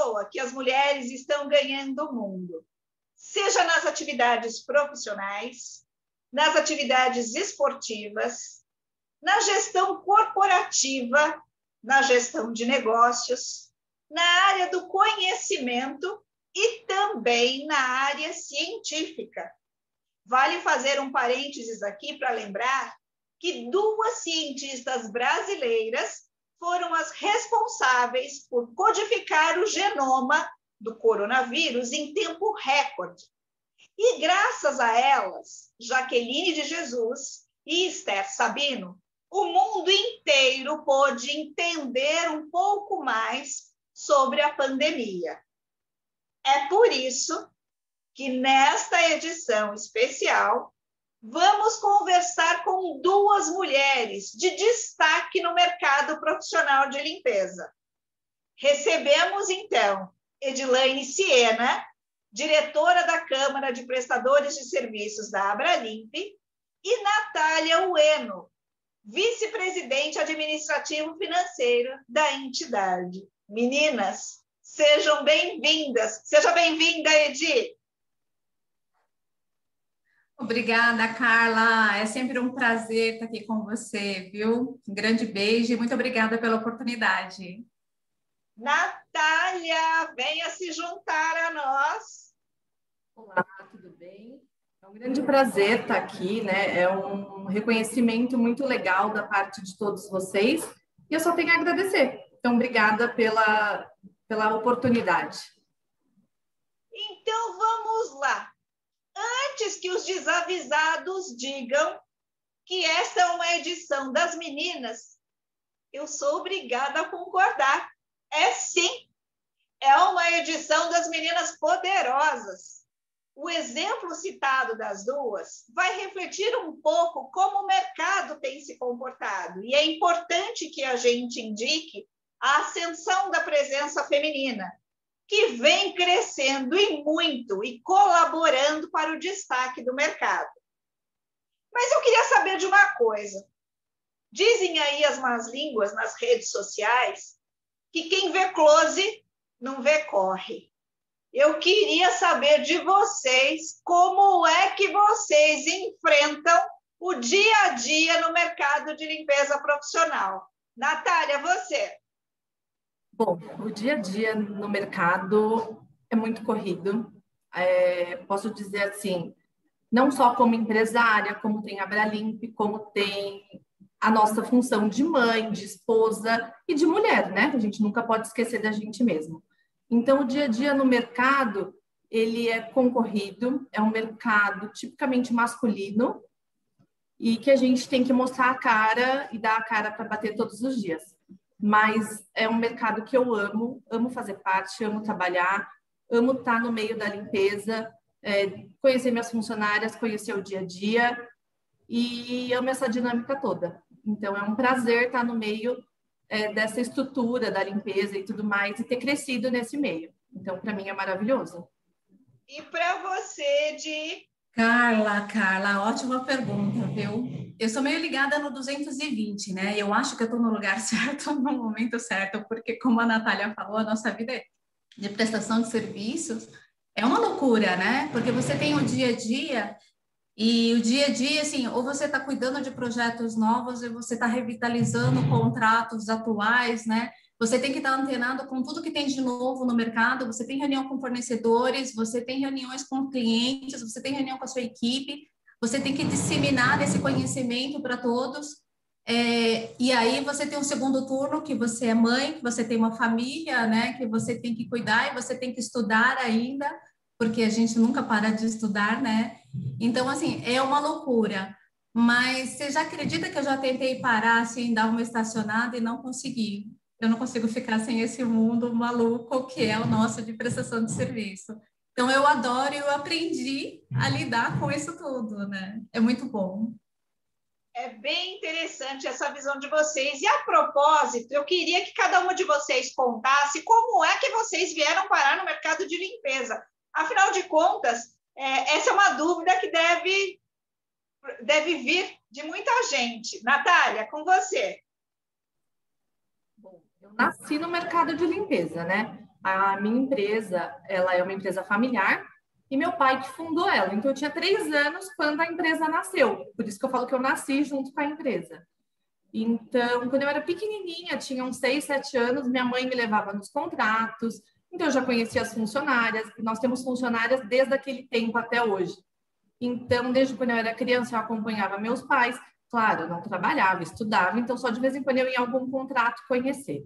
toa que as mulheres estão ganhando o mundo, seja nas atividades profissionais, nas atividades esportivas, na gestão corporativa, na gestão de negócios, na área do conhecimento e também na área científica. Vale fazer um parênteses aqui para lembrar que 2 cientistas brasileiras foram as responsáveis por codificar o genoma do coronavírus em tempo recorde. E graças a elas, Jaqueline de Jesus e Esther Sabino, o mundo inteiro pôde entender um pouco mais sobre a pandemia. É por isso que nesta edição especial vamos conversar com 2 mulheres de destaque no mercado profissional de limpeza. Recebemos, então, Edilaine Siena, diretora da Câmara de Prestadores de Serviços da Abralimp, e Natália Ueno, vice-presidente administrativo financeiro da entidade. Meninas, sejam bem-vindas. Seja bem-vinda, Edi. Obrigada, Carla. É sempre um prazer estar aqui com você, viu? Um grande beijo e muito obrigada pela oportunidade. Natália, venha se juntar a nós. Olá, tudo bem? É um grande prazer estar aqui, né? É um reconhecimento muito legal da parte de todos vocês e eu só tenho a agradecer. Então, obrigada pela oportunidade. Então, vamos lá. Antes que os desavisados digam que esta é uma edição das meninas, eu sou obrigada a concordar. É sim, é uma edição das meninas poderosas. O exemplo citado das 2 vai refletir um pouco como o mercado tem se comportado. E é importante que a gente indique a ascensão da presença feminina, que vem crescendo e muito e colaborando para o destaque do mercado. Mas eu queria saber de uma coisa. Dizem aí as más línguas nas redes sociais que quem vê close não vê corre. Eu queria saber de vocês como é que vocês enfrentam o dia a dia no mercado de limpeza profissional. Natália, você. Bom, o dia a dia no mercado é muito corrido. Posso dizer assim, não só como empresária, como tem a Abralimp, como tem a nossa função de mãe, de esposa e de mulher, né? A gente nunca pode esquecer da gente mesmo. Então, o dia a dia no mercado, ele é concorrido, é um mercado tipicamente masculino e que a gente tem que mostrar a cara e dar a cara para bater todos os dias. Mas é um mercado que eu amo fazer parte, amo trabalhar, amo estar no meio da limpeza, conhecer minhas funcionárias, conhecer o dia a dia e amo essa dinâmica toda. Então, é um prazer estar no meio dessa estrutura da limpeza e tudo mais e ter crescido nesse meio. Então, para mim, é maravilhoso. E para você, de Carla, ótima pergunta, viu? Eu sou meio ligada no 220, né? Eu acho que eu estou no lugar certo, no momento certo, porque como a Natália falou, a nossa vida de prestação de serviços é uma loucura, né? Porque você tem o dia a dia e o dia a dia, assim, ou você está cuidando de projetos novos, ou você está revitalizando contratos atuais, né? Você tem que estar antenado com tudo que tem de novo no mercado, você tem reunião com fornecedores, você tem reuniões com clientes, você tem reunião com a sua equipe, você tem que disseminar esse conhecimento para todos. E aí você tem um segundo turno, que você é mãe, que você tem uma família, né? Que você tem que cuidar e você tem que estudar ainda, porque a gente nunca para de estudar, né? Então, assim, é uma loucura. Mas você já acredita que eu já tentei parar, assim, dar uma estacionada e não consegui? Eu não consigo ficar sem esse mundo maluco que é o nosso de prestação de serviço. Então, eu adoro e eu aprendi a lidar com isso tudo, né? É muito bom. É bem interessante essa visão de vocês. E, a propósito, eu queria que cada uma de vocês contasse como é que vocês vieram parar no mercado de limpeza. Afinal de contas, essa é uma dúvida que deve vir de muita gente. Natália, com você. Bom, eu nasci no mercado de limpeza, né? A minha empresa, ela é uma empresa familiar e meu pai que fundou ela. Então, eu tinha 3 anos quando a empresa nasceu. Por isso que eu falo que eu nasci junto com a empresa. Então, quando eu era pequenininha, tinha uns 6, 7 anos, minha mãe me levava nos contratos. Então, eu já conhecia as funcionárias. Nós temos funcionárias desde aquele tempo até hoje. Então, desde quando eu era criança, eu acompanhava meus pais. Claro, eu não trabalhava, estudava, então só de vez em quando eu ia em algum contrato conhecer.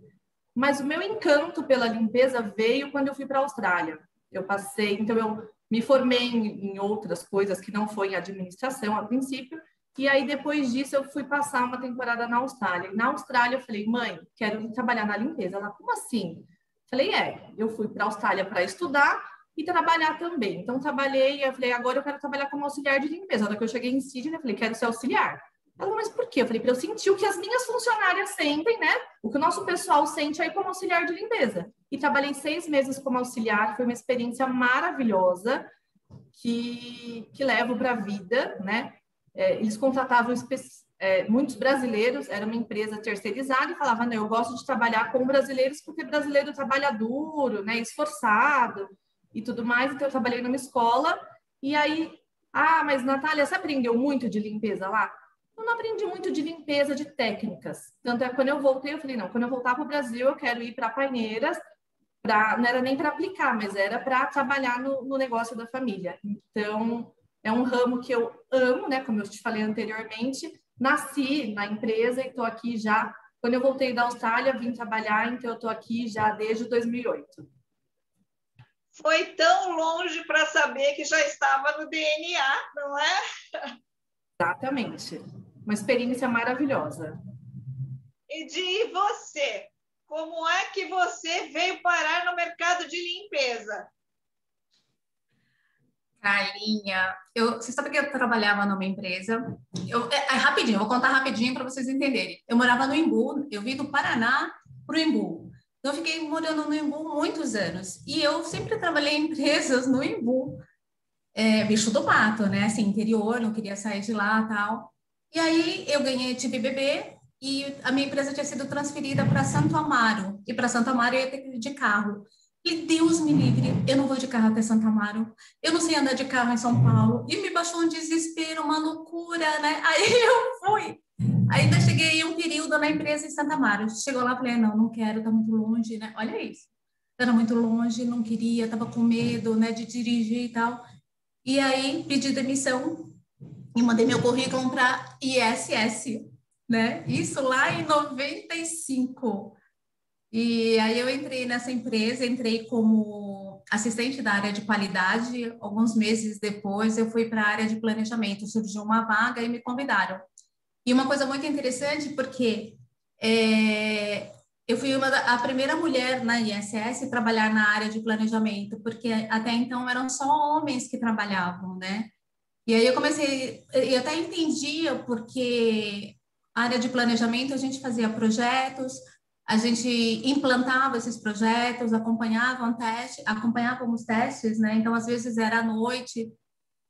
Mas o meu encanto pela limpeza veio quando eu fui para a Austrália. Eu passei, então eu me formei em outras coisas que não foi em administração a princípio, e aí depois disso eu fui passar uma temporada na Austrália. E na Austrália eu falei, mãe, quero trabalhar na limpeza. Ela, como assim? Falei, eu fui para a Austrália para estudar e trabalhar também. Então trabalhei, eu falei, agora eu quero trabalhar como auxiliar de limpeza. Na hora que eu cheguei em Sydney, eu falei, quero ser auxiliar. Ela, mas por quê? Eu falei, para eu sentir o que as minhas funcionárias sentem, né? O que o nosso pessoal sente aí como auxiliar de limpeza. E trabalhei 6 meses como auxiliar, foi uma experiência maravilhosa que levo para a vida, né? Eles contratavam muitos brasileiros, era uma empresa terceirizada e falava, não, eu gosto de trabalhar com brasileiros porque brasileiro trabalha duro, né? Esforçado e tudo mais. Então, eu trabalhei numa escola e aí, mas Natália, você aprendeu muito de limpeza lá? Eu não aprendi muito de limpeza, de técnicas. Tanto é que quando eu voltei, eu falei, não, quando eu voltar para o Brasil, eu quero ir para Paineiras, não era nem para aplicar, mas era para trabalhar no negócio da família. Então, é um ramo que eu amo, né? Como eu te falei anteriormente, nasci na empresa e estou aqui já. Quando eu voltei da Austrália, vim trabalhar, então eu estou aqui já desde 2008. Foi tão longe para saber que já estava no DNA, não é? Exatamente. Uma experiência maravilhosa. E você? Como é que você veio parar no mercado de limpeza? Carlinha, você sabe que eu trabalhava numa empresa. Rapidinho, vou contar rapidinho para vocês entenderem. Eu morava no Embu, eu vim do Paraná para o Embu. Então, eu fiquei morando no Embu muitos anos. E eu sempre trabalhei em empresas no Embu. Bicho do mato, né? Assim, interior, não queria sair de lá tal. E aí eu tive bebê e a minha empresa tinha sido transferida para Santo Amaro. E para Santo Amaro eu ia ter que ir de carro. E Deus me livre, eu não vou de carro até Santo Amaro. Eu não sei andar de carro em São Paulo. E me baixou um desespero, uma loucura, né? Aí eu fui. Ainda cheguei um período na empresa em Santo Amaro. Chegou lá, falei, não quero, tá muito longe, né? Olha isso. Era muito longe, não queria, tava com medo, né, de dirigir e tal. E aí pedi demissão e mandei meu currículo para ISS, né? Isso lá em 95. E aí eu entrei nessa empresa, entrei como assistente da área de qualidade. Alguns meses depois eu fui para a área de planejamento, surgiu uma vaga e me convidaram. E uma coisa muito interessante, porque eu fui a primeira mulher na ISS a trabalhar na área de planejamento, porque até então eram só homens que trabalhavam, né? E aí eu comecei, e até entendia, porque a área de planejamento a gente fazia projetos, a gente implantava esses projetos, acompanhávamos testes, né? Então, às vezes era à noite,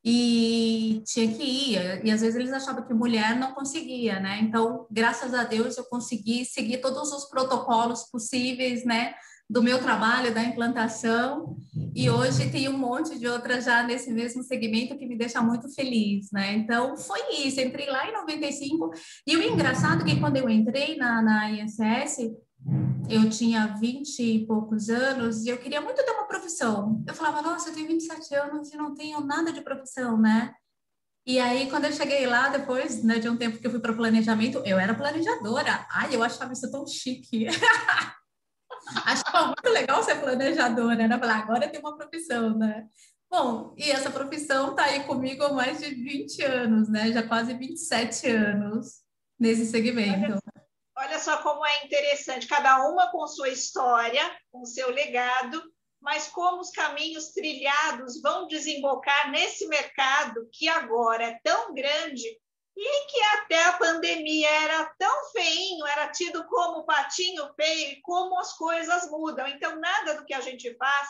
e tinha que ir, e às vezes eles achavam que mulher não conseguia, né? Então, graças a Deus, eu consegui seguir todos os protocolos possíveis, né? Do meu trabalho, da implantação, e hoje tem um monte de outras já nesse mesmo segmento que me deixa muito feliz, né? Então, foi isso, entrei lá em 95, e o engraçado é que quando eu entrei na ISS, eu tinha 20 e poucos anos e eu queria muito ter uma profissão. Eu falava, nossa, eu tenho 27 anos e não tenho nada de profissão, né? E aí, quando eu cheguei lá, depois, né, de um tempo que eu fui para planejamento, eu era planejadora. Ai, eu achava isso tão chique. Achava muito legal ser planejadora, né? Falar, agora eu tenho uma profissão, né? Bom, e essa profissão está aí comigo há mais de 20 anos, né? Já quase 27 anos nesse segmento. Olha só como é interessante, cada uma com sua história, com seu legado, mas como os caminhos trilhados vão desembocar nesse mercado que agora é tão grande e que até a pandemia era tão feinho, era tido como patinho feio, e como as coisas mudam. Então, nada do que a gente faz,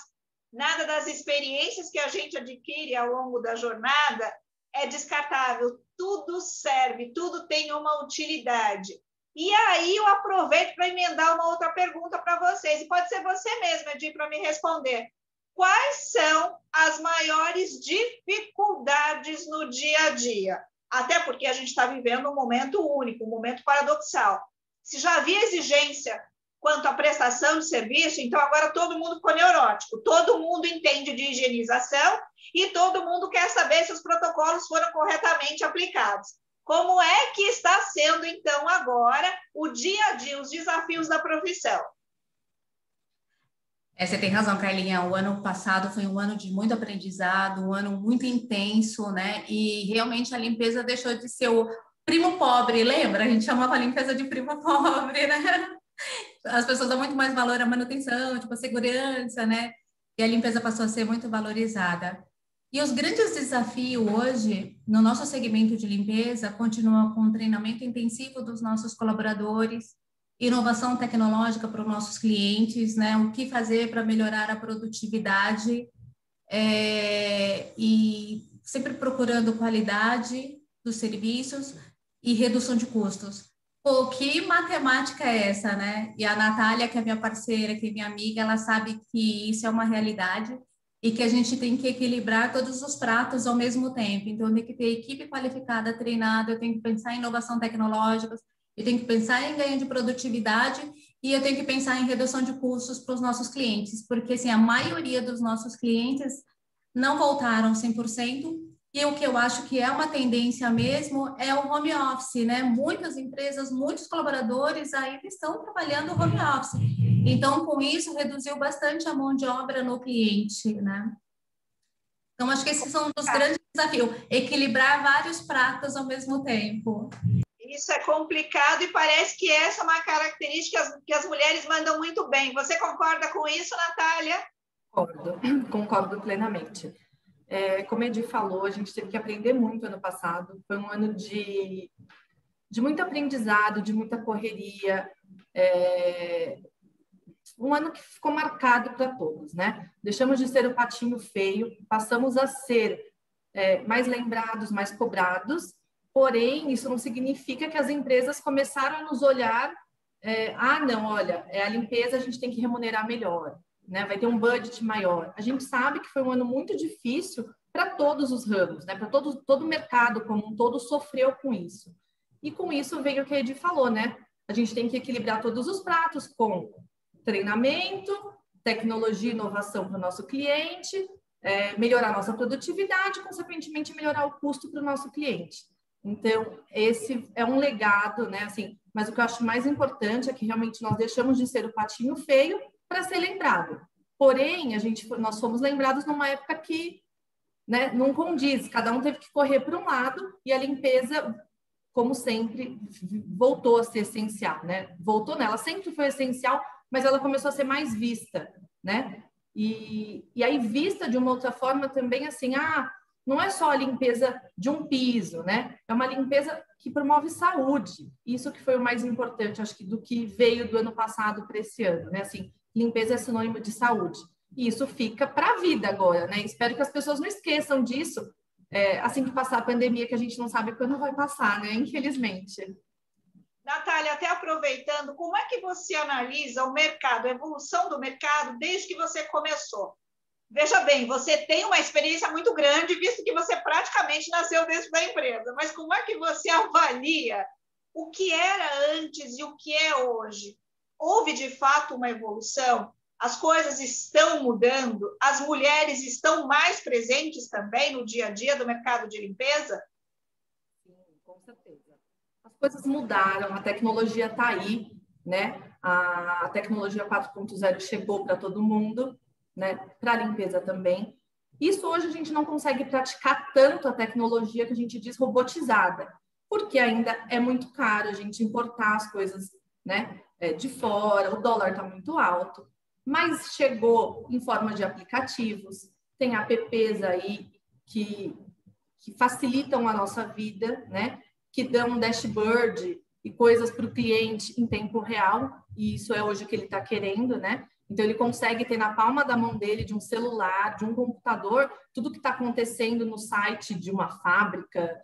nada das experiências que a gente adquire ao longo da jornada é descartável. Tudo serve, tudo tem uma utilidade. E aí eu aproveito para emendar uma outra pergunta para vocês, e pode ser você mesma, Edi, para me responder. Quais são as maiores dificuldades no dia a dia? Até porque a gente está vivendo um momento único, um momento paradoxal. Se já havia exigência quanto à prestação de serviço, então agora todo mundo ficou neurótico, todo mundo entende de higienização e todo mundo quer saber se os protocolos foram corretamente aplicados. Como é que está sendo, então, agora, o dia a dia, os desafios da profissão? Você tem razão, Carlinha. O ano passado foi um ano de muito aprendizado, um ano muito intenso, né? E realmente a limpeza deixou de ser o primo pobre, lembra? A gente chamava a limpeza de primo pobre, né? As pessoas dão muito mais valor à manutenção, tipo, a segurança, né? E a limpeza passou a ser muito valorizada. E os grandes desafios hoje, no nosso segmento de limpeza, continuam com o treinamento intensivo dos nossos colaboradores, inovação tecnológica para os nossos clientes, né? O que fazer para melhorar a produtividade e sempre procurando qualidade dos serviços e redução de custos. Pô, que matemática é essa, né? E a Natália, que é minha parceira, que é minha amiga, ela sabe que isso é uma realidade e que a gente tem que equilibrar todos os pratos ao mesmo tempo. Então, tem que ter equipe qualificada, treinada, eu tenho que pensar em inovação tecnológica, eu tenho que pensar em ganho de produtividade e eu tenho que pensar em redução de custos para os nossos clientes, porque assim, a maioria dos nossos clientes não voltaram 100%, e o que eu acho que é uma tendência mesmo é o home office, né? Muitas empresas, muitos colaboradores ainda estão trabalhando home office. Então, com isso, reduziu bastante a mão de obra no cliente, né? Então, acho que esses são os grandes desafios, equilibrar vários pratos ao mesmo tempo. Isso é complicado e parece que essa é uma característica que as mulheres mandam muito bem. Você concorda com isso, Natália? Concordo plenamente. Como a Edi falou, a gente teve que aprender muito ano passado. Foi um ano de muito aprendizado, de muita correria. Um ano que ficou marcado para todos, né? Deixamos de ser o patinho feio, passamos a ser mais lembrados, mais cobrados. Porém, isso não significa que as empresas começaram a nos olhar, não, olha, a limpeza a gente tem que remunerar melhor, né? Vai ter um budget maior. A gente sabe que foi um ano muito difícil para todos os ramos, né? Para todo o mercado como um todo sofreu com isso. E com isso veio o que a Edi falou, né? A gente tem que equilibrar todos os pratos com treinamento, tecnologia e inovação para o nosso cliente, melhorar a nossa produtividade, consequentemente melhorar o custo para o nosso cliente. Então, esse é um legado, né? Assim, mas o que eu acho mais importante é que realmente nós deixamos de ser o patinho feio para ser lembrado. Porém, nós fomos lembrados numa época que, né, não condiz, cada um teve que correr para um lado e a limpeza, como sempre, voltou a ser essencial, né? Voltou nela, sempre foi essencial, mas ela começou a ser mais vista, né? E aí vista de uma outra forma também, assim, não é só a limpeza de um piso, né? É uma limpeza que promove saúde. Isso que foi o mais importante, acho que do que veio do ano passado para esse ano, né? Assim, limpeza é sinônimo de saúde. E isso fica para a vida agora, né? Espero que as pessoas não esqueçam disso assim que passar a pandemia, que a gente não sabe quando vai passar, né? Infelizmente. Natália, até aproveitando, como é que você analisa o mercado, a evolução do mercado desde que você começou? Veja bem, você tem uma experiência muito grande, visto que você praticamente nasceu dentro da empresa, mas como é que você avalia o que era antes e o que é hoje? Houve, de fato, uma evolução? As coisas estão mudando? As mulheres estão mais presentes também no dia a dia do mercado de limpeza? Sim, com certeza. As coisas mudaram, a tecnologia está aí, né? A tecnologia 4.0 chegou para todo mundo, né? Para a limpeza também. Isso hoje a gente não consegue praticar tanto a tecnologia que a gente diz robotizada, porque ainda é muito caro a gente importar as coisas, né, de fora, o dólar está muito alto, mas chegou em forma de aplicativos, tem apps aí que facilitam a nossa vida, né, que dão um dashboard e coisas para o cliente em tempo real, e isso é hoje o que ele está querendo, né? Então, ele consegue ter na palma da mão dele, de um celular, de um computador, tudo que está acontecendo no site de uma fábrica,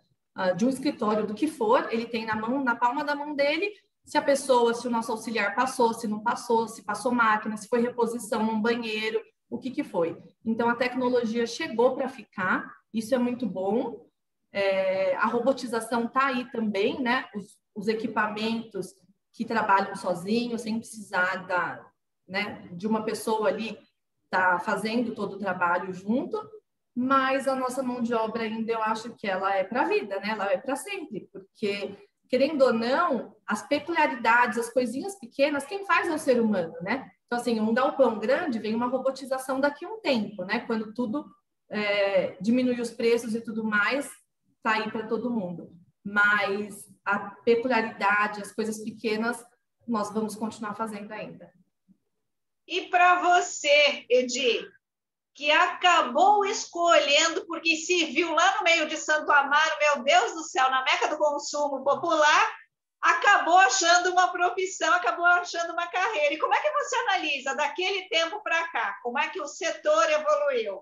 de um escritório, do que for, ele tem na palma da mão dele, se a pessoa, se o nosso auxiliar passou, se não passou, se passou máquina, se foi reposição num banheiro, o que que foi. Então, a tecnologia chegou para ficar, isso é muito bom. A robotização está aí também, né? Os equipamentos que trabalham sozinhos, sem precisar de uma pessoa ali tá fazendo todo o trabalho junto, mas a nossa mão de obra ainda eu acho que ela é para a vida, né? Ela é para sempre, porque, querendo ou não, as peculiaridades, as coisinhas pequenas, quem faz é o ser humano, né? Então, assim, um galpão grande vem uma robotização daqui a um tempo, né? Quando tudo diminui os preços e tudo mais, tá aí para todo mundo. Mas a peculiaridade, as coisas pequenas, nós vamos continuar fazendo ainda. E para você, Edi, que acabou escolhendo, porque se viu lá no meio de Santo Amaro, meu Deus do céu, na Meca do consumo popular, acabou achando uma profissão, acabou achando uma carreira. E como é que você analisa daquele tempo para cá? Como é que o setor evoluiu?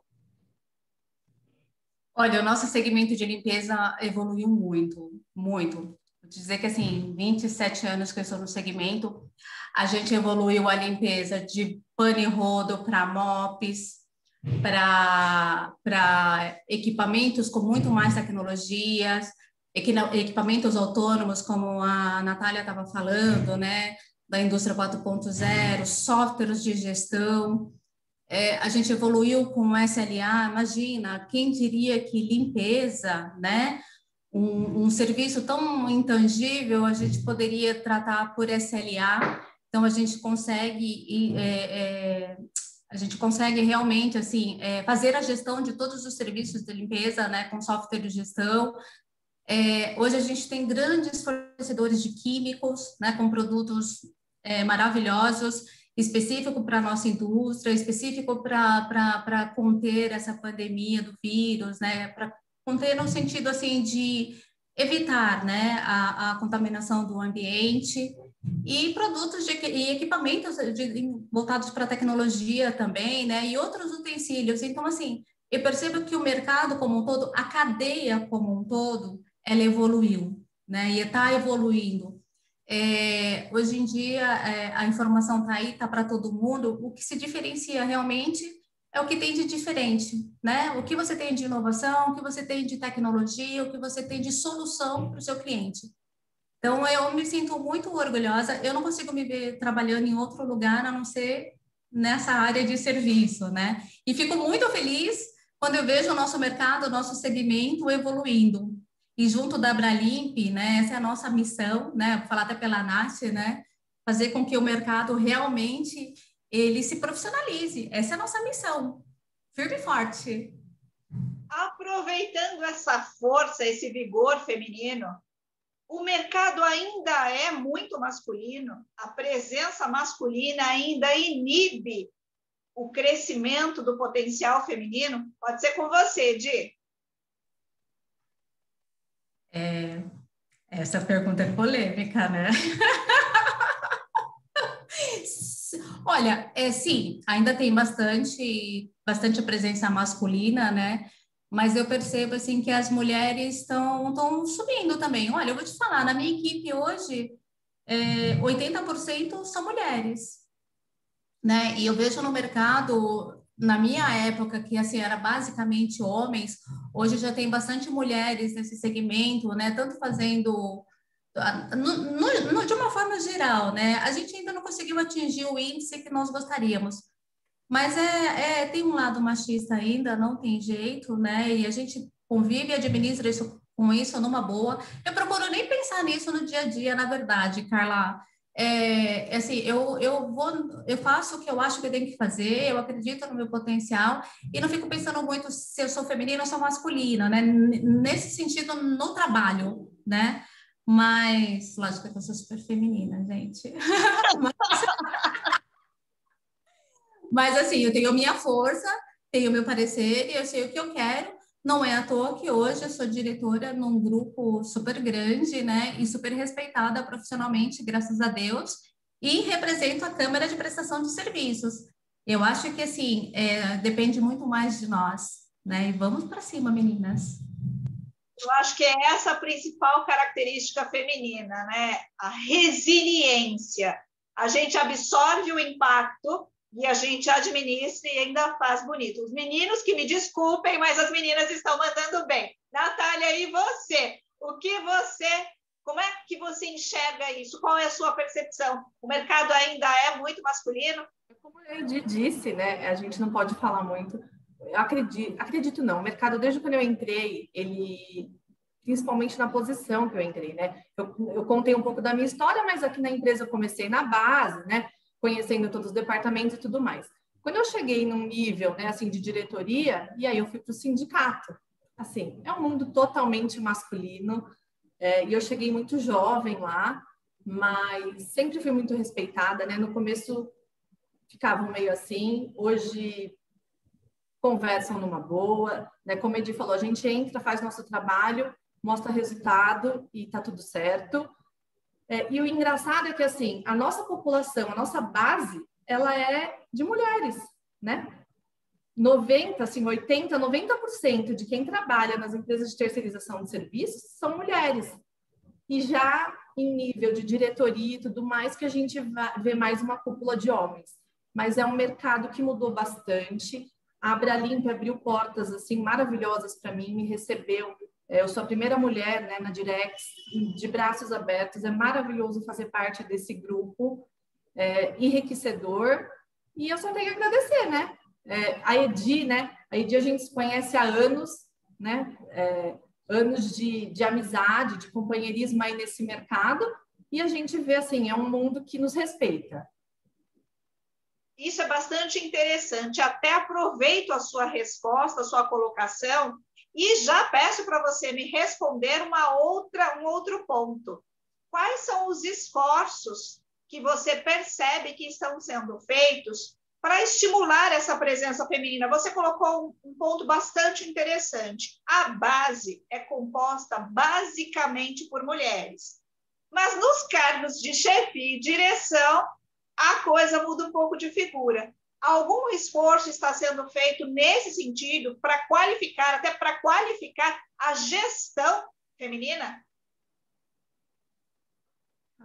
Olha, o nosso segmento de limpeza evoluiu muito, muito. Vou dizer que, assim, 27 anos que eu estou no segmento, a gente evoluiu a limpeza de pano e rodo para mops, para equipamentos com muito mais tecnologias, equipamentos autônomos, como a Natália estava falando, né, da indústria 4.0, softwares de gestão. A gente evoluiu com o SLA, imagina, quem diria que limpeza, né, um serviço tão intangível, a gente poderia tratar por SLA, então a gente consegue realmente, assim, fazer a gestão de todos os serviços de limpeza, né, com software de gestão. Hoje a gente tem grandes fornecedores de químicos, né, com produtos maravilhosos, específico para a nossa indústria, específico para conter essa pandemia do vírus, né, para conter no sentido, assim, de evitar, né, a contaminação do ambiente, e produtos e equipamentos voltados para a tecnologia também, né, e outros utensílios. Então, assim, eu percebo que o mercado como um todo, a cadeia como um todo, ela evoluiu, né, e está evoluindo. Hoje em dia, a informação está aí, está para todo mundo. O que se diferencia realmente é o que tem de diferente, né? O que você tem de inovação, o que você tem de tecnologia, o que você tem de solução para o seu cliente. Então, eu me sinto muito orgulhosa. Eu não consigo me ver trabalhando em outro lugar a não ser nessa área de serviço, né? E fico muito feliz quando eu vejo o nosso mercado, o nosso segmento evoluindo. E junto da Abralimp, né, essa é a nossa missão, né, vou falar até pela Nath, né, fazer com que o mercado realmente ele se profissionalize. Essa é a nossa missão, firme e forte. Aproveitando essa força, esse vigor feminino, o mercado ainda é muito masculino, a presença masculina ainda inibe o crescimento do potencial feminino? Pode ser com você, Edi. Essa pergunta é polêmica, né? Olha, sim, ainda tem bastante presença masculina, né? Mas eu percebo, assim, que as mulheres estão subindo também. Olha, eu vou te falar, na minha equipe hoje, 80% são mulheres, né? E eu vejo no mercado, na minha época, que, assim, era basicamente homens, hoje já tem bastante mulheres nesse segmento, né? Tanto fazendo... de uma forma geral, né? A gente ainda não conseguiu atingir o índice que nós gostaríamos, mas tem um lado machista ainda, não tem jeito, né? E a gente convive e administra isso com isso numa boa. Eu procuro nem pensar nisso no dia a dia, na verdade, Carla. Assim, eu faço o que eu acho que eu tenho que fazer, eu acredito no meu potencial e não fico pensando muito se eu sou feminina ou sou masculina, né? Nesse sentido, no trabalho, né? Mas, lógico que eu sou super feminina, gente. Mas, assim, eu tenho a minha força, tenho o meu parecer e eu sei o que eu quero. Não é à toa que hoje eu sou diretora num grupo super grande, né? E super respeitada profissionalmente, graças a Deus. E represento a Câmara de Prestação de Serviços. Eu acho que, assim, depende muito mais de nós, né? E vamos para cima, meninas. Eu acho que é essa a principal característica feminina, né? A resiliência. A gente absorve o impacto e a gente administra e ainda faz bonito. Os meninos que me desculpem, mas as meninas estão mandando bem. Natália, e você? Como é que você enxerga isso? Qual é a sua percepção? O mercado ainda é muito masculino? Como eu disse, né? A gente não pode falar muito. Eu acredito não. O mercado, desde quando eu entrei, ele, principalmente na posição que eu entrei, né? Eu contei um pouco da minha história, mas aqui na empresa eu comecei na base, né? Conhecendo todos os departamentos e tudo mais. Quando eu cheguei num nível, né, assim, de diretoria, e aí eu fui para o sindicato. Assim, é um mundo totalmente masculino, e eu cheguei muito jovem lá, mas sempre fui muito respeitada, né? No começo ficavam meio assim, hoje conversam numa boa, né? Como a Edi falou, a gente entra, faz nosso trabalho, mostra resultado e tá tudo certo. E o engraçado é que, assim, a nossa população, a nossa base, ela é de mulheres, né? 90%, assim, 80%, 90% de quem trabalha nas empresas de terceirização de serviços são mulheres. E já em nível de diretoria e tudo mais, que a gente vê mais uma cúpula de homens. Mas é um mercado que mudou bastante. A Abralimp abriu portas assim maravilhosas para mim, me recebeu. Eu sou a primeira mulher, né, na Direx, de braços abertos. É maravilhoso fazer parte desse grupo, enriquecedor. E eu só tenho que agradecer, né? A Edi, né? A Edi a gente se conhece há anos, né? Anos de amizade, de companheirismo aí nesse mercado. E a gente vê, assim, é um mundo que nos respeita. Isso é bastante interessante. Até aproveito a sua resposta, a sua colocação, e já peço para você me responder um outro ponto. Quais são os esforços que você percebe que estão sendo feitos para estimular essa presença feminina? Você colocou um ponto bastante interessante. A base é composta basicamente por mulheres. Mas nos cargos de chefia e direção, a coisa muda um pouco de figura. Algum esforço está sendo feito nesse sentido para qualificar, até para qualificar a gestão feminina?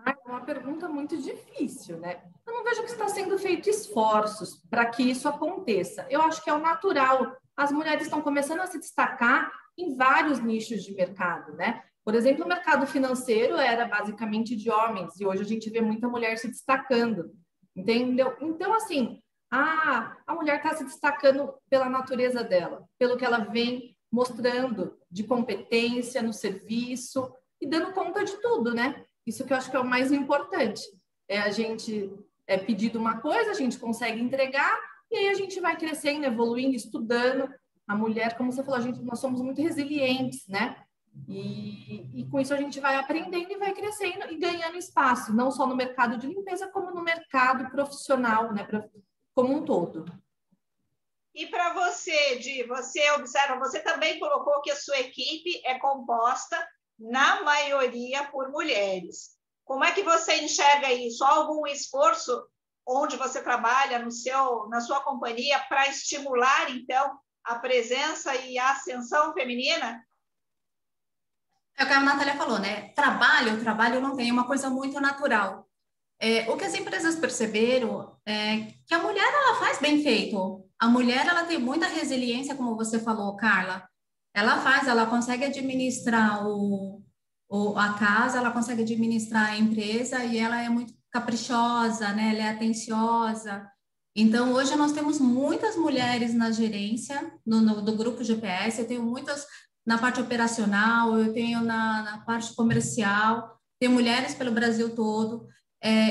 É uma pergunta muito difícil, né? Eu não vejo que está sendo feito esforços para que isso aconteça. Eu acho que é o natural. As mulheres estão começando a se destacar em vários nichos de mercado, né? Por exemplo, o mercado financeiro era basicamente de homens e hoje a gente vê muita mulher se destacando, entendeu? Então, assim, a mulher está se destacando pela natureza dela, pelo que ela vem mostrando de competência no serviço e dando conta de tudo, né? Isso que eu acho que é o mais importante. A gente pedido uma coisa, a gente consegue entregar, e aí a gente vai crescendo, evoluindo, estudando. A mulher, como você falou, nós somos muito resilientes, né? E com isso a gente vai aprendendo e vai crescendo e ganhando espaço, não só no mercado de limpeza, como no mercado profissional, né? Como um todo. E para você, Di, você observa, você também colocou que a sua equipe é composta na maioria por mulheres. Como é que você enxerga isso? Há algum esforço onde você trabalha na sua companhia para estimular, então, a presença e a ascensão feminina? É o que a Natália falou, né? Trabalho não tem uma coisa muito natural. O que as empresas perceberam é que a mulher, ela faz bem feito. A mulher, ela tem muita resiliência, como você falou, Carla. Ela consegue administrar a casa, ela consegue administrar a empresa e ela é muito caprichosa, né? Ela é atenciosa. Então, hoje nós temos muitas mulheres na gerência do grupo GPS, eu tenho muitas na parte operacional, eu tenho na parte comercial, tenho mulheres pelo Brasil todo.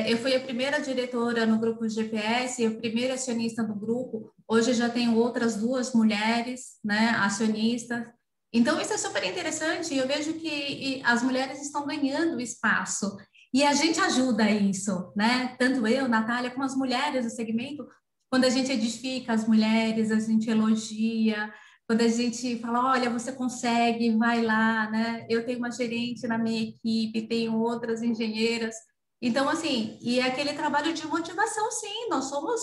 Eu fui a primeira diretora no grupo GPS, a primeira acionista do grupo. Hoje já tenho outras 2 mulheres, né, acionistas. Então, isso é super interessante. Eu vejo que as mulheres estão ganhando espaço. E a gente ajuda isso, né? Tanto eu, Natália, como as mulheres do segmento. Quando a gente edifica as mulheres, a gente elogia. Quando a gente fala, olha, você consegue, vai lá, né? Eu tenho uma gerente na minha equipe, tenho outras engenheiras. Então, assim, e é aquele trabalho de motivação, sim, nós somos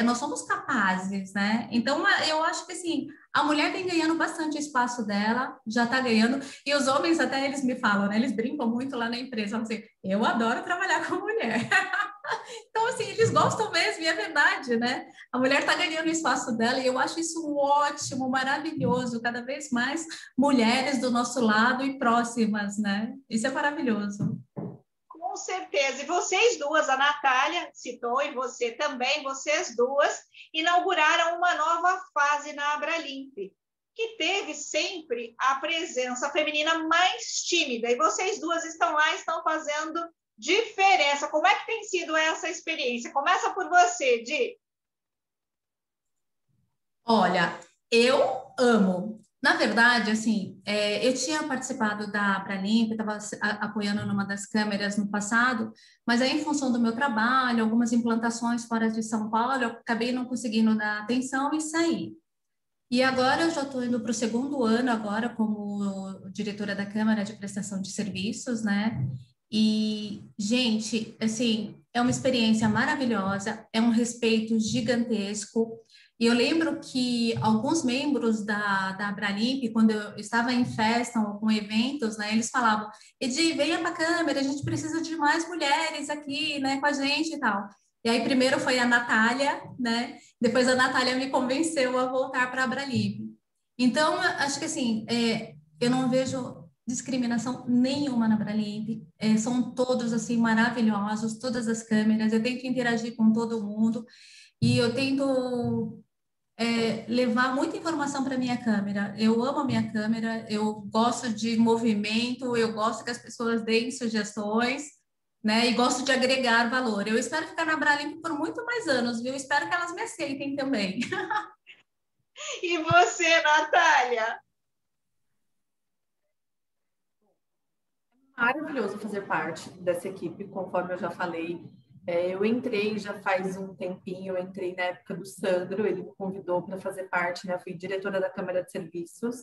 nós somos capazes, né? Então, eu acho que, assim, a mulher vem ganhando bastante espaço dela, já está ganhando, e os homens até, eles me falam, né? Eles brincam muito lá na empresa, falam assim, eu adoro trabalhar com mulher. Então, assim, eles gostam mesmo, e é verdade, né? A mulher está ganhando o espaço dela, e eu acho isso ótimo, maravilhoso, cada vez mais mulheres do nosso lado e próximas, né? Isso é maravilhoso. Com certeza. E vocês duas, a Natália citou, e você também, vocês duas, inauguraram uma nova fase na Abralimp, que teve sempre a presença feminina mais tímida. E vocês duas estão lá, estão fazendo diferença. Como é que tem sido essa experiência? Começa por você, Di. Olha, eu amo. Na verdade, assim, eu tinha participado da Abralimp, estava apoiando numa das câmeras no passado, mas aí, em função do meu trabalho, algumas implantações fora de São Paulo, eu acabei não conseguindo dar atenção e sair. E agora eu já estou indo para o segundo ano agora como diretora da Câmara de Prestação de Serviços, né? E, gente, assim, é uma experiência maravilhosa, é um respeito gigantesco. E eu lembro que alguns membros da Abralimp, quando eu estava em festa ou com eventos, né, eles falavam, Edi, venha para a Câmara, a gente precisa de mais mulheres aqui, né, com a gente e tal. E aí primeiro foi a Natália, né? Depois a Natália me convenceu a voltar para a Abralimp. Então, acho que assim, eu não vejo discriminação nenhuma na Abralimp. São todos assim maravilhosos, todas as câmeras. Eu tento interagir com todo mundo e eu tento levar muita informação para minha câmera. Eu amo a minha câmera, eu gosto de movimento, eu gosto que as pessoas deem sugestões, né? E gosto de agregar valor. Eu espero ficar na Abralimp por muito mais anos, viu? Espero que elas me aceitem também. E você, Natália? Maravilhoso fazer parte dessa equipe, conforme eu já falei. Eu entrei já faz um tempinho, eu entrei na época do Sandro, ele me convidou para fazer parte, né? Eu fui diretora da Câmara de Serviços,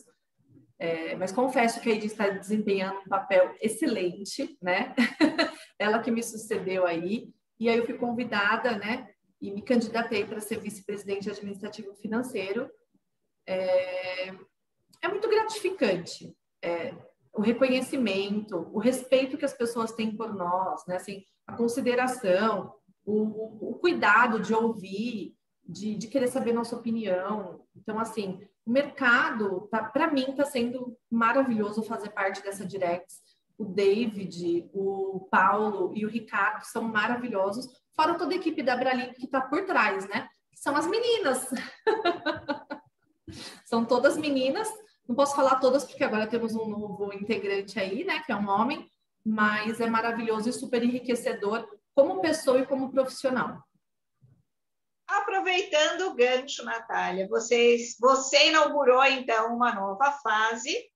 mas confesso que a Edi está desempenhando um papel excelente, né? Ela que me sucedeu aí, e aí eu fui convidada, né? E me candidatei para ser vice-presidente administrativo financeiro. É muito gratificante. O reconhecimento, o respeito que as pessoas têm por nós, né? Assim, a consideração, o cuidado de ouvir, de querer saber nossa opinião. Então, assim, o mercado, para mim, está sendo maravilhoso fazer parte dessa Direx. O David, o Paulo e o Ricardo são maravilhosos, fora toda a equipe da Abralimp que está por trás, né? São as meninas. São todas meninas. Não posso falar todas, porque agora temos um novo integrante aí, né, que é um homem, mas é maravilhoso e super enriquecedor como pessoa e como profissional. Aproveitando o gancho, Natália, você inaugurou, então, uma nova fase,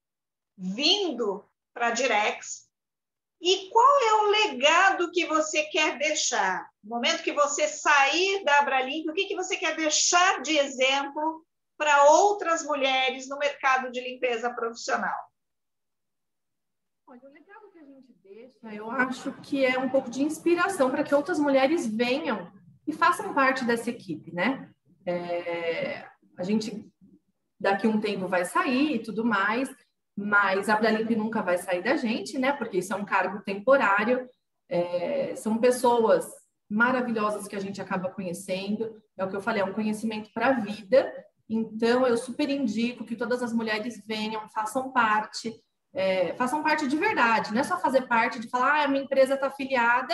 vindo para a Direx. E qual é o legado que você quer deixar? No momento que você sair da Abralimp, o que você quer deixar de exemplo para outras mulheres no mercado de limpeza profissional? Olha, o legado que a gente deixa, eu acho que é um pouco de inspiração para que outras mulheres venham e façam parte dessa equipe, né? A gente, daqui a um tempo, vai sair e tudo mais, mas a Abralimp nunca vai sair da gente, né? Porque isso é um cargo temporário, são pessoas maravilhosas que a gente acaba conhecendo, é o que eu falei, é um conhecimento para a vida. Então, eu super indico que todas as mulheres venham, façam parte de verdade, não é só fazer parte de falar, a minha empresa está afiliada,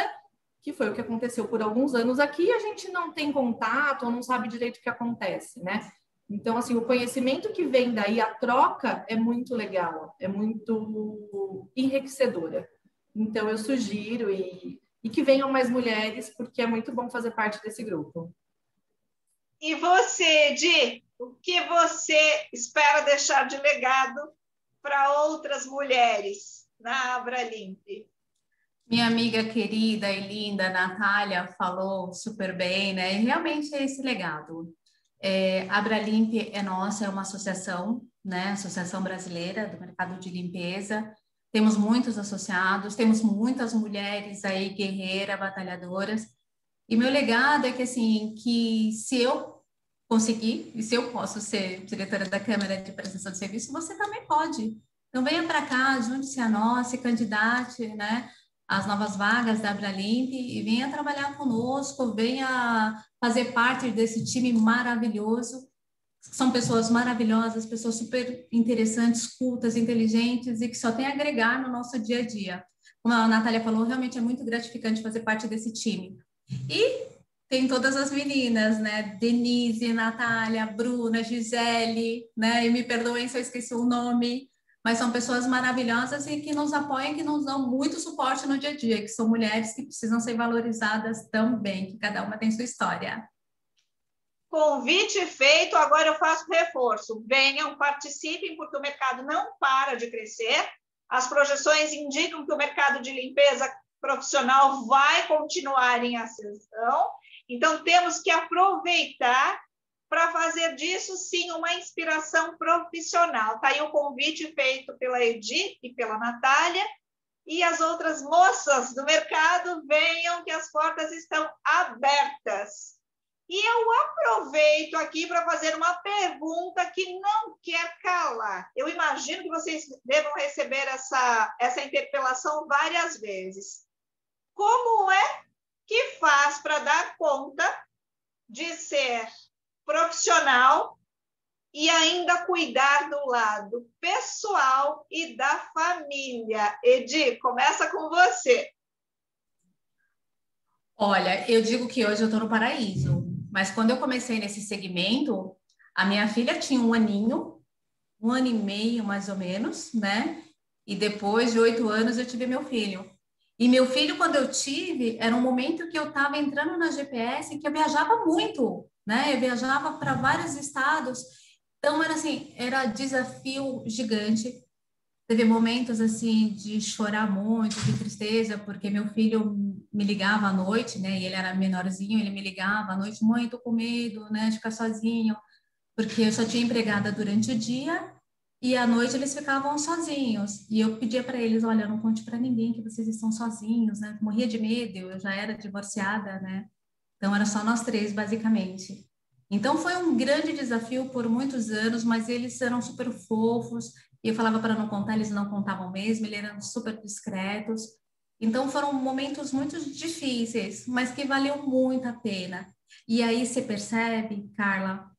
que foi o que aconteceu por alguns anos aqui, a gente não tem contato ou não sabe direito o que acontece, né? Então, assim, o conhecimento que vem daí, a troca é muito legal, é muito enriquecedora. Então, eu sugiro e que venham mais mulheres, porque é muito bom fazer parte desse grupo. E você, Di, o que você espera deixar de legado para outras mulheres na Abralimp? Minha amiga querida e linda, Natália, falou super bem, né? E realmente é esse legado. A Abralimp é nossa, é uma associação, né? Associação Brasileira do Mercado de Limpeza. Temos muitos associados, temos muitas mulheres aí, guerreiras, batalhadoras. E meu legado é que, assim, que se eu conseguir, e se eu posso ser diretora da Câmara de Prestação de Serviço, você também pode. Então, venha para cá, junte-se a nós, se candidate, né, às novas vagas da Abralimp e venha trabalhar conosco, venha fazer parte desse time maravilhoso. São pessoas maravilhosas, pessoas super interessantes, cultas, inteligentes e que só tem a agregar no nosso dia a dia. Como a Natália falou, realmente é muito gratificante fazer parte desse time. E tem todas as meninas, né? Denise, Natália, Bruna, Gisele, né? E me perdoem se eu esqueci o nome, mas são pessoas maravilhosas e que nos apoiam, que nos dão muito suporte no dia a dia, que são mulheres que precisam ser valorizadas também, que cada uma tem sua história. Convite feito, agora eu faço reforço. Venham, participem, porque o mercado não para de crescer. As projeções indicam que o mercado de limpeza profissional vai continuar em ascensão. Então, temos que aproveitar para fazer disso, sim, uma inspiração profissional. Está aí o convite feito pela Edi e pela Natália. E as outras moças do mercado, venham que as portas estão abertas. E eu aproveito aqui para fazer uma pergunta que não quer calar. Eu imagino que vocês devam receber essa interpelação várias vezes. Como é que faz para dar conta de ser profissional e ainda cuidar do lado pessoal e da família? Edi, começa com você. Olha, eu digo que hoje eu estou no paraíso. Mas quando eu comecei nesse segmento, a minha filha tinha 1 aninho, 1 ano e meio mais ou menos, né? E depois de 8 anos eu tive meu filho. E meu filho, quando eu tive, era um momento que eu estava entrando na GPS, que eu viajava muito, né? Eu viajava para vários estados. Então, era assim, era desafio gigante. Teve momentos, assim, de chorar muito, de tristeza, porque meu filho me ligava à noite, né? E ele era menorzinho, ele me ligava à noite, mãe, tô com medo, né? De ficar sozinho, porque eu só tinha empregada durante o dia e à noite eles ficavam sozinhos. E eu pedia para eles, olha, não conte para ninguém que vocês estão sozinhos, né? Eu morria de medo, eu já era divorciada, né? Então era só nós 3, basicamente. Então foi um grande desafio por muitos anos, mas eles eram super fofos. E eu falava para não contar, eles não contavam mesmo, eles eram super discretos. Então foram momentos muito difíceis, mas que valeu muito a pena. E aí você percebe, Carla,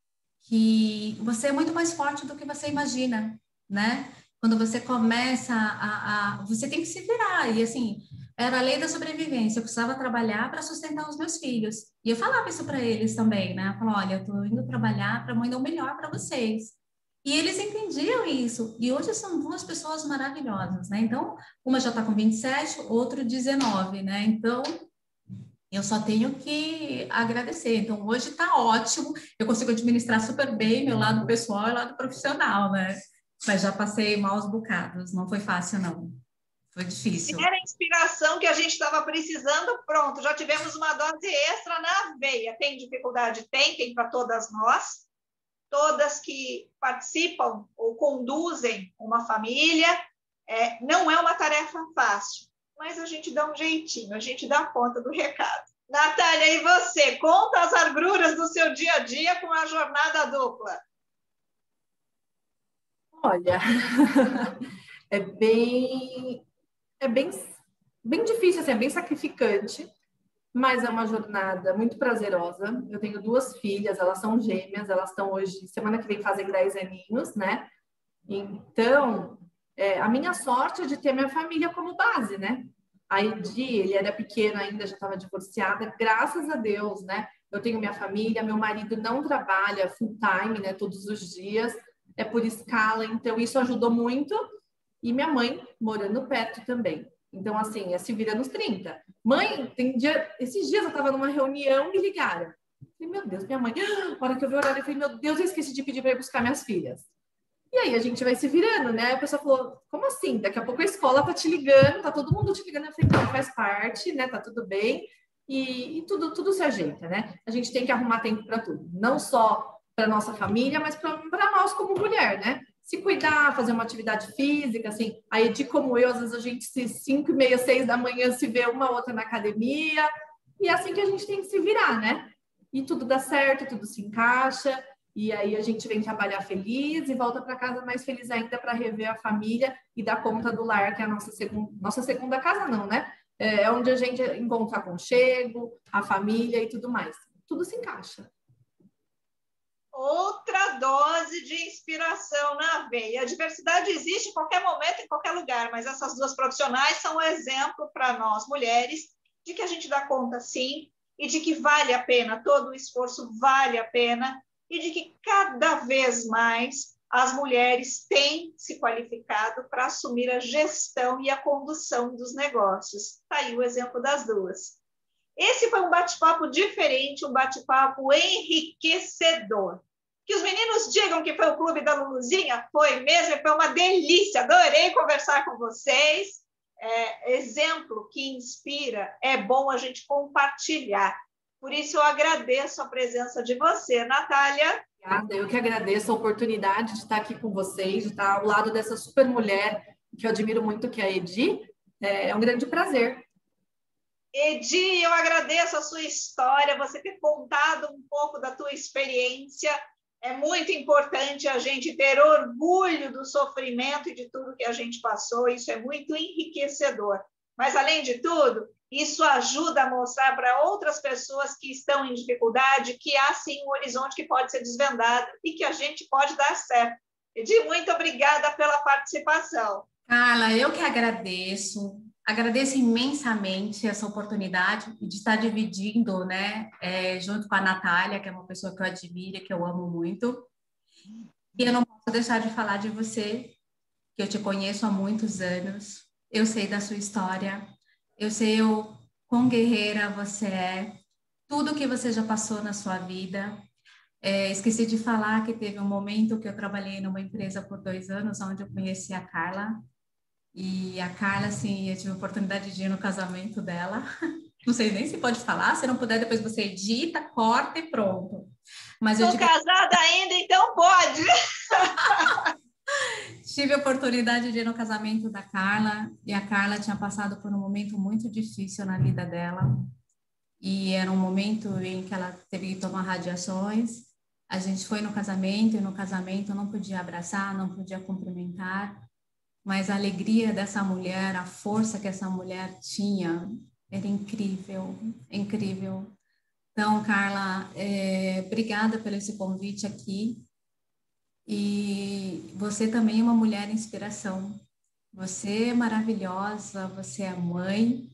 que você é muito mais forte do que você imagina, né? Quando você começa você tem que se virar. E assim, era a lei da sobrevivência. Eu precisava trabalhar para sustentar os meus filhos. E eu falava isso para eles também, né? Eu falava, olha, eu estou indo trabalhar para a mãe dar o melhor para vocês. E eles entendiam isso. E hoje são 2 pessoas maravilhosas, né? Então, uma já está com 27, outro 19, né? Então, eu só tenho que agradecer. Então, hoje está ótimo. Eu consigo administrar super bem meu lado pessoal e lado profissional, né? Mas já passei maus bocados. Não foi fácil, não. Foi difícil. Era a inspiração que a gente estava precisando, pronto. Já tivemos uma dose extra na veia. Tem dificuldade? Tem para todas nós. Todas que participam ou conduzem uma família. Não é uma tarefa fácil, mas a gente dá um jeitinho, a gente dá conta do recado. Natália, e você? Conta as agruras do seu dia a dia com a jornada dupla. Olha, é bem difícil, assim, é bem sacrificante, mas é uma jornada muito prazerosa. Eu tenho 2 filhas, elas são gêmeas, elas estão hoje, semana que vem fazem 10 aninhos, né? Então, a minha sorte é de ter minha família como base, né? A Edi, ele era pequeno ainda, já estava divorciada, graças a Deus, né? Eu tenho minha família, meu marido não trabalha full time, né? Todos os dias, é por escala, então isso ajudou muito. E minha mãe morando perto também. Então, assim, se vira nos 30. Mãe, esses dias eu estava numa reunião e me ligaram. Eu falei, meu Deus, minha mãe, a hora que eu vi o horário, eu falei, meu Deus, eu esqueci de pedir para ir buscar minhas filhas. E aí a gente vai se virando, né? A pessoa falou, como assim? Daqui a pouco a escola tá te ligando, tá todo mundo te ligando. Eu falei, não, faz parte, né? Tá tudo bem. E tudo se ajeita, né? A gente tem que arrumar tempo para tudo. Não só para nossa família, mas para nós como mulher, né? Se cuidar, fazer uma atividade física, assim. Aí, como eu, às vezes a gente 5h30, 6 da manhã se vê uma ou outra na academia. E é assim que a gente tem que se virar, né? E tudo dá certo, tudo se encaixa, e aí a gente vem trabalhar feliz e volta para casa mais feliz ainda para rever a família e dar conta do lar, que é a nossa segunda casa, não, né? É onde a gente encontra aconchego, a família e tudo mais. Tudo se encaixa. Outra dose de inspiração na veia. A diversidade existe em qualquer momento, em qualquer lugar, mas essas duas profissionais são um exemplo para nós, mulheres, de que a gente dá conta, sim, e de que vale a pena, todo o esforço vale a pena, e de que cada vez mais as mulheres têm se qualificado para assumir a gestão e a condução dos negócios. Está aí o exemplo das duas. Esse foi um bate-papo diferente, um bate-papo enriquecedor. Que os meninos digam que foi o Clube da Luluzinha, foi mesmo, foi uma delícia, adorei conversar com vocês. Exemplo que inspira, é bom a gente compartilhar. Por isso eu agradeço a presença de você, Natália. Obrigada, eu que agradeço a oportunidade de estar aqui com vocês, de estar ao lado dessa super mulher que eu admiro muito, que é a Edi. É um grande prazer. Edi, eu agradeço a sua história, você ter contado um pouco da tua experiência. É muito importante a gente ter orgulho do sofrimento e de tudo que a gente passou, isso é muito enriquecedor. Mas, além de tudo, isso ajuda a mostrar para outras pessoas que estão em dificuldade que há, sim, um horizonte que pode ser desvendado e que a gente pode dar certo. Edi, muito obrigada pela participação. Carla, eu que agradeço. Agradeço imensamente essa oportunidade de estar dividindo, né, junto com a Natália, que é uma pessoa que eu admiro, que eu amo muito. E eu não posso deixar de falar de você, que eu te conheço há muitos anos. Eu sei da sua história, eu sei o quão guerreira você é, tudo que você já passou na sua vida. Esqueci de falar que teve um momento que eu trabalhei numa empresa por 2 anos, onde eu conheci a Carla. E a Carla, assim, eu tive a oportunidade de ir no casamento dela. Não sei nem se pode falar, se não puder, depois você edita, corta e pronto. Mas eu Estou casada ainda, então pode! tive a oportunidade de ir no casamento da Carla, e a Carla tinha passado por um momento muito difícil na vida dela. E era um momento em que ela teve que tomar radiações. A gente foi no casamento, e no casamento eu não podia abraçar, não podia cumprimentar. Mas a alegria dessa mulher, a força que essa mulher tinha, era incrível, incrível. Então, Carla, obrigada pelo esse convite aqui. E você também é uma mulher inspiração. Você é maravilhosa, você é mãe.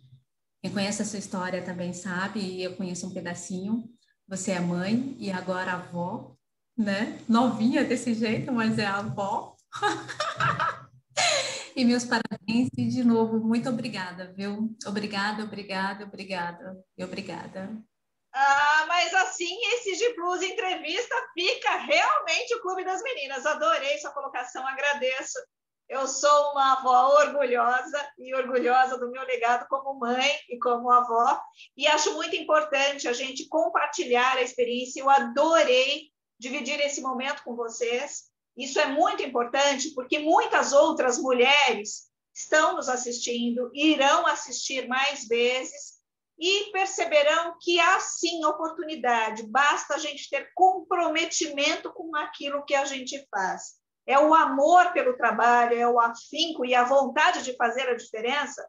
Quem conhece a sua história também sabe, e eu conheço um pedacinho. Você é mãe e agora avó, né? Novinha desse jeito, mas é avó. E meus parabéns e, de novo, muito obrigada, viu? Obrigada, obrigada, obrigada e obrigada. Mas assim, esse G Plus entrevista fica realmente o Clube das Meninas. Adorei sua colocação, agradeço. Eu sou uma avó orgulhosa e orgulhosa do meu legado como mãe e como avó. E acho muito importante a gente compartilhar a experiência. Eu adorei dividir esse momento com vocês. Isso é muito importante porque muitas outras mulheres estão nos assistindo, irão assistir mais vezes e perceberão que há sim oportunidade, basta a gente ter comprometimento com aquilo que a gente faz. É o amor pelo trabalho, é o afinco e a vontade de fazer a diferença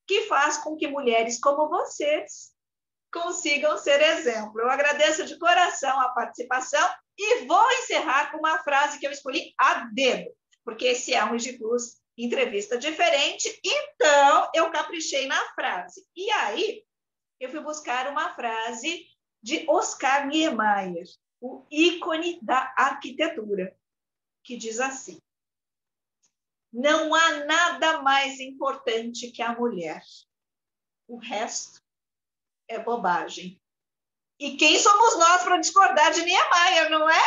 que faz com que mulheres como vocês consigam ser exemplo. Eu agradeço de coração a participação e vou encerrar com uma frase que eu escolhi a dedo, porque esse é um IG Plus entrevista diferente, então eu caprichei na frase. E aí, eu fui buscar uma frase de Oscar Niemeyer, o ícone da arquitetura, que diz assim: não há nada mais importante que a mulher. O resto é bobagem. E quem somos nós para discordar de Niemeyer, não é?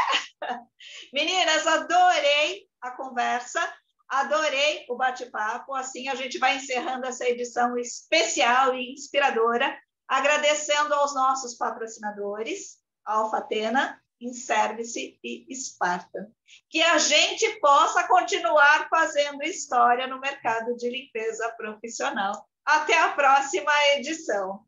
Meninas, adorei a conversa, adorei o bate-papo. Assim a gente vai encerrando essa edição especial e inspiradora, agradecendo aos nossos patrocinadores, Alfatena, Inservice e Spartan. Que a gente possa continuar fazendo história no mercado de limpeza profissional. Até a próxima edição.